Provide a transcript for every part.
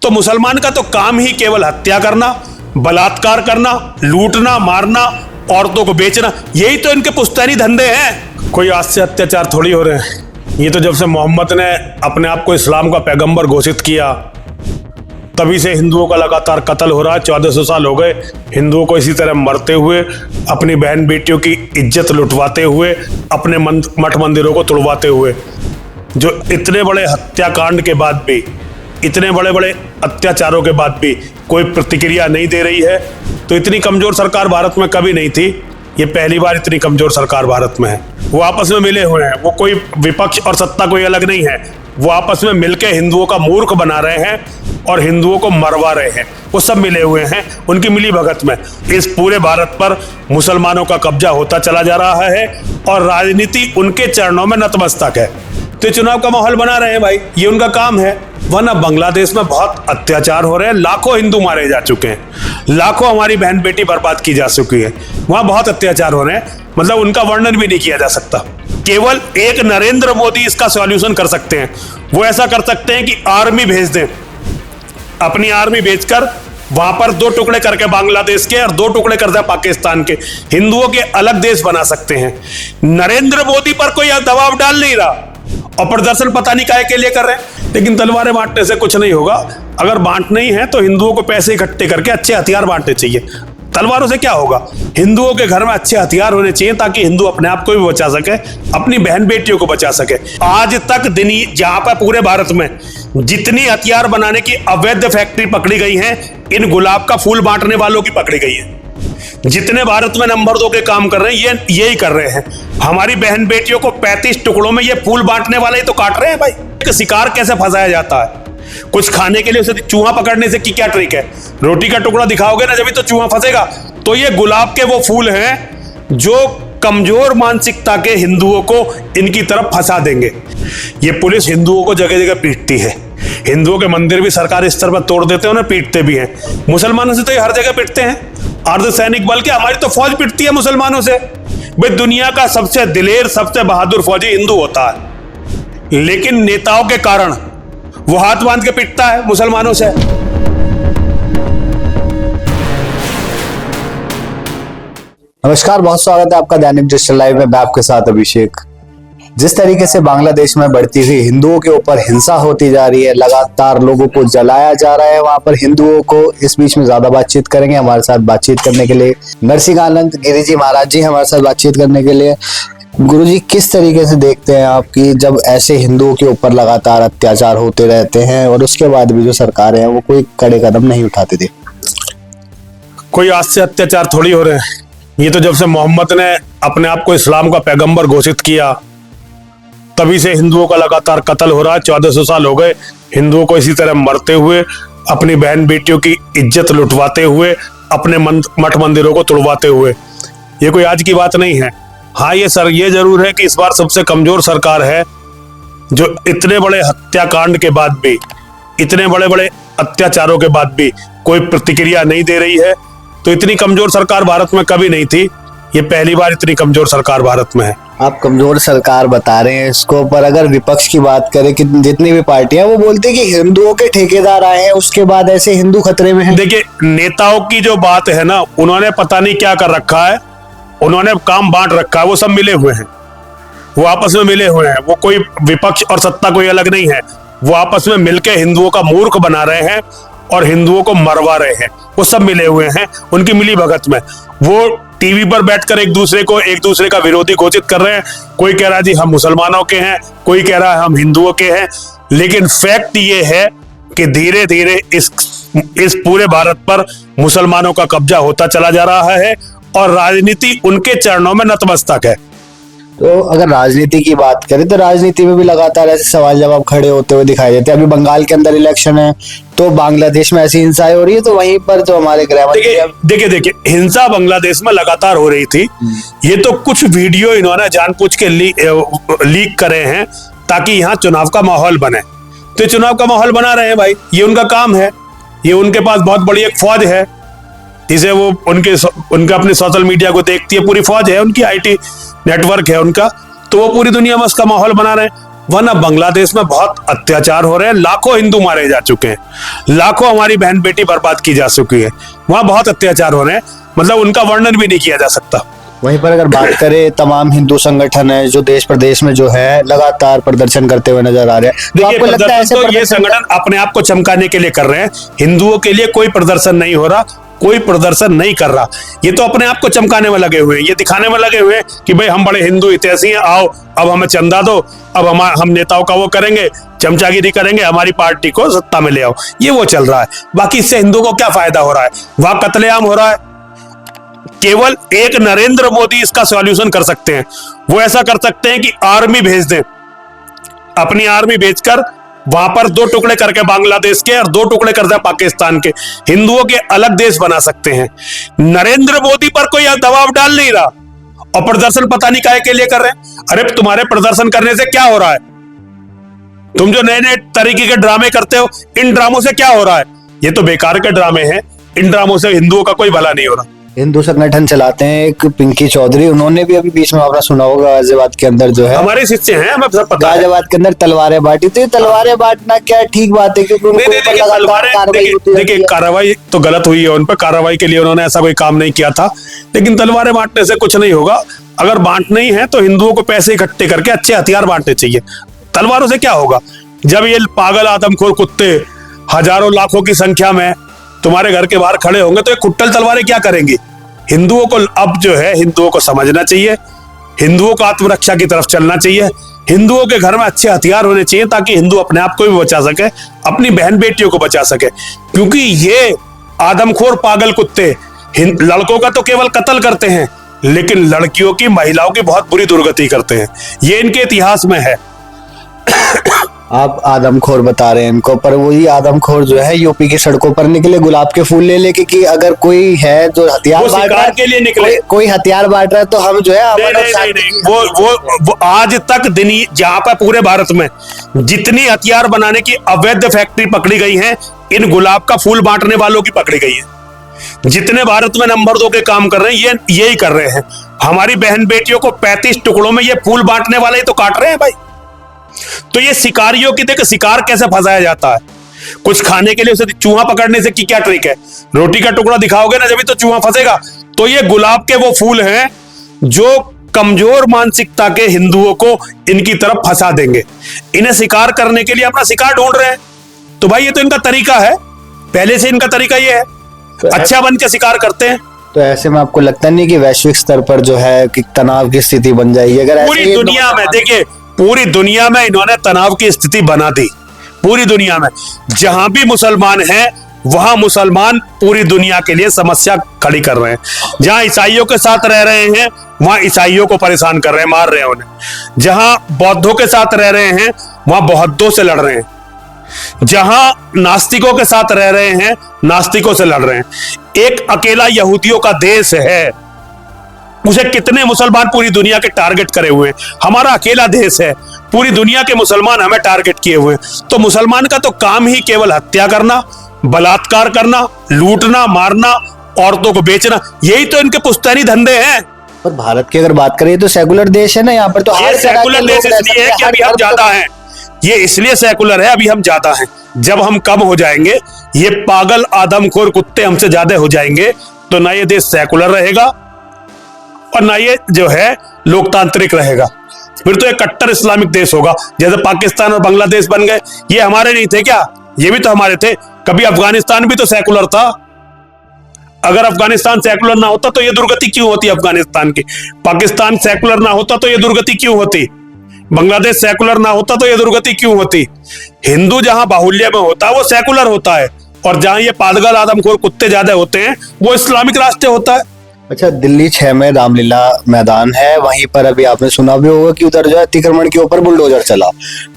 तो मुसलमान का तो काम ही केवल हत्या करना, बलात्कार करना, लूटना, मारना, औरतों को बेचना, यही तो इनके पुश्तैनी धंधे हैं। कोई आज से अत्याचार थोड़ी हो रहे हैं। ये तो जब से मोहम्मद ने अपने आप को इस्लाम का पैगंबर घोषित किया तभी से हिंदुओं का लगातार कत्ल हो रहा है। 1400 साल हो गए हिंदुओं को इसी तरह मरते हुए, अपनी बहन बेटियों की इज्जत लुटवाते हुए, अपने मठ मंदिरों को तोड़वाते हुए। जो इतने बड़े हत्याकांड के बाद भी, इतने बड़े बड़े अत्याचारों के बाद भी कोई प्रतिक्रिया नहीं दे रही है, तो इतनी कमजोर सरकार भारत में कभी नहीं थी। ये पहली बार इतनी कमजोर सरकार भारत में है। वो आपस में मिले हुए हैं, वो कोई विपक्ष और सत्ता कोई अलग नहीं है। वो आपस में मिलकर हिंदुओं का मूर्ख बना रहे हैं और हिंदुओं को मरवा रहे हैं। वो सब मिले हुए हैं उनकी मिली भगत में। इस पूरे भारत पर मुसलमानों का कब्जा होता चला जा रहा है और राजनीति उनके चरणों में नतमस्तक है। तो चुनाव का माहौल बना रहे हैं भाई, ये उनका काम है। वरना बांग्लादेश में बहुत अत्याचार हो रहे हैं, लाखों हिंदू मारे जा चुके हैं, लाखों हमारी बहन बेटी बर्बाद की जा चुकी है। वहां बहुत अत्याचार हो रहे हैं, मतलब उनका वर्णन भी नहीं किया जा सकता। केवल एक नरेंद्र मोदी इसका सॉल्यूशन कर सकते हैं। वो ऐसा कर सकते हैं कि आर्मी भेज दें, अपनी आर्मी भेजकर वहां पर 2 टुकड़े करके बांग्लादेश के और 2 टुकड़े कर दें पाकिस्तान के, हिंदुओं के अलग देश बना सकते हैं। नरेंद्र मोदी पर कोई दबाव डाल नहीं रहा और प्रदर्शन पता नहीं काहे के लिए कर रहे हैं। लेकिन तलवारें बांटने से कुछ नहीं होगा। अगर बांटना ही है तो हिंदुओं को पैसे इकट्ठे करके अच्छे हथियार बांटने चाहिए। तलवारों से क्या होगा? हिंदुओं के घर में अच्छे हथियार होने चाहिए ताकि हिंदू अपने आप को भी बचा सके, अपनी बहन बेटियों को बचा सके। आज तक जहां पर पूरे भारत में जितनी हथियार बनाने की अवैध फैक्ट्री पकड़ी गई है, इन गुलाब का फूल बांटने वालों की पकड़ी गई है। जितने भारत में नंबर 2 के काम कर रहे हैं ये यही कर रहे हैं। हमारी बहन बेटियों को 35 टुकड़ों में ये फूल बांटने वाले ही तो काट रहे हैं भाई। शिकार कैसे फंसाया जाता है? कुछ खाने के लिए उसे चूहा पकड़ने से की क्या ट्रिक है? रोटी का टुकड़ा दिखाओगे ना, जब तो चूहा फंसेगा। तो ये गुलाब के वो फूल हैं जो कमजोर मानसिकता के हिंदुओं को इनकी तरफ फंसा देंगे। ये पुलिस हिंदुओं को जगह जगह पीटती है। हिंदुओं के मंदिर भी सरकारी स्तर पर तोड़ देते हैं, उन्हें पीटते भी हैं। मुसलमानों से तो ये हर जगह पीटते हैं। अर्धसैनिक बल के हमारी तो फौज पिटती है मुसलमानों से। भाई दुनिया का सबसे दिलेर, सबसे बहादुर फौजी हिंदू होता है, लेकिन नेताओं के कारण वो हाथ बांध के पिटता है मुसलमानों से। नमस्कार, बहुत स्वागत है आपका दैनिक डिजिटल लाइव में। मैं आपके साथ अभिषेक। जिस तरीके से बांग्लादेश में बढ़ती हुई हिंदुओं के ऊपर हिंसा होती जा रही है, लगातार लोगों को जलाया जा रहा है वहां पर हिंदुओं को। इस बीच में ज्यादा बातचीत करेंगे। हमारे साथ बातचीत करने के लिए नरसिंहानंद गिरी जी महाराज जी हमारे साथ बातचीत करने के लिए। गुरु जी, किस तरीके से देखते हैं आप कि जब ऐसे हिंदुओं के ऊपर लगातार अत्याचार होते रहते हैं और उसके बाद भी जो सरकार है वो कोई कड़े कदम नहीं उठाते थे? कोई आज से अत्याचार थोड़ी हो रहे हैं। ये तो जब से मोहम्मद ने अपने आप को इस्लाम का पैगंबर घोषित किया तभी से हिंदुओं का लगातार कत्ल हो रहा है। 1400 साल हो गए हिंदुओं को इसी तरह मरते हुए, अपनी बहन बेटियों की इज्जत लुटवाते हुए, अपने मठ मंदिरों को तोड़वाते हुए। ये कोई आज की बात नहीं है। हाँ, ये जरूर है कि इस बार सबसे कमजोर सरकार है, जो इतने बड़े हत्याकांड के बाद भी, इतने बड़े बड़े अत्याचारों के बाद भी कोई प्रतिक्रिया नहीं दे रही है। तो इतनी कमजोर सरकार भारत में कभी नहीं थी। ये पहली बार इतनी कमजोर सरकार भारत में है। आप कमजोर सरकार बता रहे हैं इसको, पर अगर विपक्ष की बात करें कि जितनी भी पार्टियां, वो बोलते हैं कि हिंदुओं के ठेकेदार आए हैं, उसके बाद ऐसे हिंदू खतरे में हैं। देखिए, नेताओं की जो बात है ना, उन्होंने पता नहीं क्या कर रखा है, उन्होंने काम बांट रखा है। वो सब मिले हुए हैं, वो आपस में मिले हुए हैं। वो कोई विपक्ष और सत्ता कोई अलग नहीं है। वो आपस में मिलकर हिंदुओं का मूर्ख बना रहे हैं और हिंदुओं को मरवा रहे हैं। वो सब मिले हुए हैं उनकी मिली भगत में। वो टीवी पर बैठकर एक दूसरे का विरोधी घोषित कर रहे हैं। कोई कह रहा है जी हम मुसलमानों के हैं, कोई कह रहा है हम हिंदुओं के हैं। लेकिन फैक्ट ये है कि धीरे धीरे इस पूरे भारत पर मुसलमानों का कब्जा होता चला जा रहा है और राजनीति उनके चरणों में नतमस्तक है। तो अगर राजनीति की बात करें तो राजनीति में भी लगातार ऐसे सवाल जवाब खड़े होते हुए दिखाई देते हैं। अभी बंगाल के अंदर इलेक्शन है तो बांग्लादेश में ऐसी हिंसाएं हो रही है, तो वहीं पर जो हमारे गृह देखिए हिंसा बांग्लादेश में लगातार हो रही थी। ये तो कुछ वीडियो इन्होंने जानबूझ के लीक करे हैं ताकि यहाँ चुनाव का माहौल बने। तो चुनाव का माहौल बना रहे हैं भाई, ये उनका काम है। ये उनके पास बहुत बड़ी एक फौज है जिसे वो उनका अपने सोशल मीडिया को देखती है। पूरी फौज है उनकी, IT नेटवर्क है उनका। तो वो पूरी दुनिया में उसका माहौल बना रहे हैं। वरना बांग्लादेश में बहुत अत्याचार हो रहे हैं, लाखों हिंदू मारे जा चुके हैं, लाखों हमारी बहन बेटी बर्बाद की जा चुकी है, वहां बहुत अत्याचार हो रहे हैं, मतलब उनका वर्णन भी नहीं किया जा सकता। वहीं पर अगर बात करें, तमाम हिंदू संगठन है जो देश प्रदेश में जो है लगातार प्रदर्शन करते हुए नजर आ रहे हैं। तो आपको लगता है ऐसे तो ये संगठन अपने आप को चमकाने के लिए कर रहे हैं, हिंदुओं के लिए कोई प्रदर्शन नहीं हो रहा, कोई प्रदर्शन नहीं कर रहा, ये तो अपने आप को चमकाने में लगे हुए हैं, ये दिखाने में लगे हुए हैं कि भाई हम बड़े हिंदू हितैषी हैं, आओ अब हमें चंदा दो, अब हम नेताओं का वो करेंगे, चमचागिरी करेंगे, हमारी पार्टी को सत्ता में ले आओ, ये वो चल रहा है। बाकी इससे हिंदुओं को क्या फायदा हो रहा है? वहां कत्लेआम हो रहा है, केवल एक नरेंद्र मोदी इसका सॉल्यूशन कर सकते हैं। वो ऐसा कर सकते हैं कि आर्मी भेज दें, अपनी आर्मी भेजकर वहां पर 2 टुकड़े करके बांग्लादेश के और 2 टुकड़े कर दें पाकिस्तान के, हिंदुओं के अलग देश बना सकते हैं। नरेंद्र मोदी पर कोई दबाव डाल नहीं रहा और प्रदर्शन पता नहीं काहे के लिए कर रहे हैं। अरे तुम्हारे प्रदर्शन करने से क्या हो रहा है? तुम जो नए नए तरीके के ड्रामे करते हो, इन ड्रामों से क्या हो रहा है? ये तो बेकार के ड्रामे हैं, इन ड्रामों से हिंदुओं का कोई भला नहीं हो रहा। हिंदू संगठन चलाते हैं एक पिंकी चौधरी, उन्होंने भी अभी बीच में आपने सुना होगा गाजियाबाद के अंदर जो है, हमारे शिष्य हैं, हमें सब पता है, गाजियाबाद के अंदर तलवारें बांटी। तो ये तलवारें बांटना क्या ठीक बात है? क्योंकि देखिए कार्रवाई तो गलत हुई है उन पर, कार्रवाई के लिए उन्होंने ऐसा कोई काम नहीं किया था, लेकिन तलवारें बांटने से कुछ नहीं होगा। अगर बांटना ही है तो हिंदुओं को पैसे इकट्ठे करके अच्छे हथियार बांटने चाहिए, तलवारों से क्या होगा? जब ये पागल आदमखोर कुत्ते हजारों लाखों की संख्या में तुम्हारे घर के बाहर खड़े होंगे तो ये कुट्टल तलवारें क्या करेंगी? हिंदुओं को अब जो है, हिंदुओं को समझना चाहिए, हिंदुओं को आत्मरक्षा की तरफ चलना चाहिए, हिंदुओं के घर में अच्छे हथियार होने चाहिए ताकि हिंदू अपने आप को भी बचा सके, अपनी बहन बेटियों को बचा सके। क्योंकि ये आदमखोर पागल कुत्ते लड़कों का तो केवल कत्ल करते हैं, लेकिन लड़कियों की, महिलाओं की बहुत बुरी दुर्गति करते हैं, ये इनके इतिहास में है। आप आदमखोर बता रहे हैं इनको, पर वही आदमखोर जो है यूपी की सड़कों पर निकले गुलाब के फूल ले लेके कि अगर कोई है जो हथियार बांट रहा है के लिए निकले, कोई हथियार बांट रहा है तो हम जो है वो आज तक जहां पर पूरे भारत में जितनी हथियार बनाने की अवैध फैक्ट्री पकड़ी गई है, इन गुलाब का फूल बांटने वालों की पकड़ी गई है। जितने भारत में नंबर 2 के काम कर रहे हैं ये यही कर रहे हैं। हमारी बहन बेटियों को 35 टुकड़ों में ये फूल बांटने वाले ही तो काट रहे हैं भाई। तो ये शिकारियों की, देखो शिकार कैसे फंसाया जाता है, कुछ खाने के लिए उसे चूहा पकड़ने से की क्या ट्रिक है? रोटी का टुकड़ा दिखाओगे ना, जब तो चूहा फंसेगा। तो ये गुलाब के वो फूल हैं जो कमजोर मानसिकता के हिंदुओं को इनकी तरफ फंसा देंगे, इन्हें शिकार करने के लिए अपना शिकार ढूंढ रहे हैं। तो भाई ये तो इनका तरीका है, पहले से इनका तरीका ये है, अच्छा बन के शिकार करते हैं। तो ऐसे में आपको लगता नहीं कि वैश्विक स्तर पर जो है कि तनाव की स्थिति बन जाएगी? अगर पूरी दुनिया में देखिए, पूरी दुनिया में इन्होंने तनाव की स्थिति बना दी। पूरी दुनिया में जहां भी मुसलमान हैं वहां मुसलमान पूरी दुनिया के लिए समस्या खड़ी कर रहे हैं। जहां ईसाइयों के साथ रह रहे हैं वहां ईसाइयों को परेशान कर रहे हैं, मार रहे हैं उन्हें। जहां बौद्धों के साथ रह रहे हैं वहां बौद्धों से लड़ रहे हैं। जहां नास्तिकों के साथ रह रहे हैं नास्तिकों से लड़ रहे हैं। एक अकेला यहूदियों का देश है, उसे कितने मुसलमान पूरी दुनिया के टारगेट करे हुए हैं। हमारा अकेला देश है, पूरी दुनिया के मुसलमान हमें टारगेट किए हुए हैं। तो मुसलमान का तो काम ही केवल हत्या करना, बलात्कार करना, लूटना, मारना, औरतों को बेचना, यही तो इनके पुश्तैनी धंधे हैं। पर भारत की अगर बात करें तो सेकुलर देश है ना, यहाँ पर तो ये सेकुलर देश इसलिए है कि अभी हम ज्यादा हैं, ये इसलिए सेकुलर है अभी हम ज्यादा हैं। जब हम कम हो जाएंगे, ये पागल आदमखोर कुत्ते हमसे ज्यादा हो जाएंगे, तो ना ये देश सेकुलर रहेगा और ना ये जो है लोकतांत्रिक रहेगा। फिर तो एक कट्टर इस्लामिक देश होगा, जैसे पाकिस्तान और बांग्लादेश बन गए। ये हमारे नहीं थे क्या? ये भी तो हमारे थे। कभी अफगानिस्तान भी तो सेकुलर था। अगर अफगानिस्तान सेकुलर ना होता तो ये दुर्गति क्यों होती अफगानिस्तान की? पाकिस्तान सेकुलर ना होता तो ये दुर्गति क्यों होती? बांग्लादेश सेकुलर ना होता तो ये दुर्गति क्यों होती? हिंदू जहां बाहुल्य में होता है वो सेकुलर होता है, और जहां ये पागल आदमखोर कुत्ते ज्यादा होते हैं वो इस्लामिक राष्ट्र होता है। अच्छा, दिल्ली 6 में रामलीला मैदान है, वहीं पर अभी आपने सुना भी होगा कि उधर जो है अतिक्रमण के ऊपर बुलडोजर चला।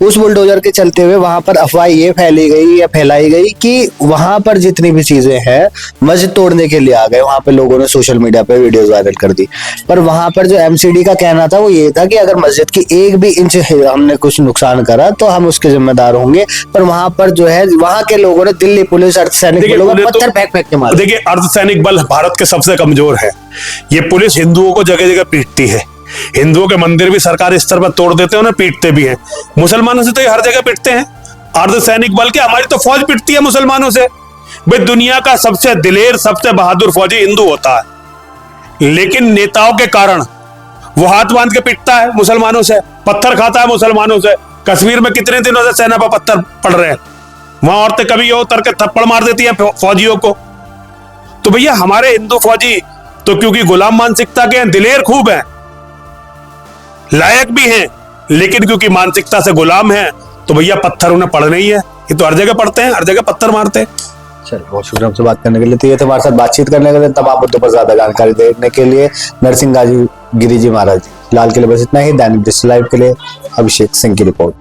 उस बुलडोजर के चलते हुए वहां पर अफवाह ये फैलाई गई कि वहां पर जितनी भी चीजें हैं मस्जिद तोड़ने के लिए आ गए। वहां पर लोगों ने सोशल मीडिया पे वीडियोस वायरल कर दी। पर वहां पर जो एमसीडी का कहना था वो ये था कि अगर मस्जिद की 1 भी इंच हमने कुछ नुकसान करा तो हम उसके जिम्मेदार होंगे। पर वहां पर जो है वहां के लोगों ने, दिल्ली पुलिस, अर्धसैनिक बलों ने पत्थर फेंक के मारा। देखिए, अर्धसैनिक बल भारत के सबसे कमजोर है। ये पुलिस हिंदुओं को जगह जगह पीटती है, हिंदुओं के मंदिर भी सरकारी स्तर पर तोड़ देते हैं, उन्हें पीटते भी हैं। मुसलमानों से तो ये हर जगह पीटते हैं, अर्धसैनिक बल के, हमारी तो फौज पीटती है मुसलमानों से। भाई दुनिया का सबसे दिलेर, सबसे बहादुर फौजी हिंदू होता है, लेकिन नेताओं के कारण वो हाथ बांध के पीटता है मुसलमानों से, पत्थर खाता है मुसलमानों से। कश्मीर में कितने दिनों से सेना पर पत्थर पड़ रहे हैं, वहां औरतें कभी यो उतर के थप्पड़ मार देती हैं फौजियों को। तो भैया हमारे हिंदू फौजी तो क्योंकि गुलाम मानसिकता के हैं, दिलेर खूब हैं, लायक भी हैं, लेकिन क्योंकि मानसिकता से गुलाम हैं तो भैया पत्थर उन्हें पड़ने ही है। ये तो हर जगह पड़ते हैं, हर जगह पत्थर मारते हैं। चलिए, बहुत शुक्रिया हमसे बात करने के लिए। तो ये थे हमारे साथ बातचीत करने के लिए। तमाम मुद्दों पर ज्यादा जानकारी देने के लिए नरसिंह गिरी जी महाराज जी। फिलहाल के लिए बस इतना ही। दैनिक डिजिटल लाइव के लिए अभिषेक सिंह की रिपोर्ट।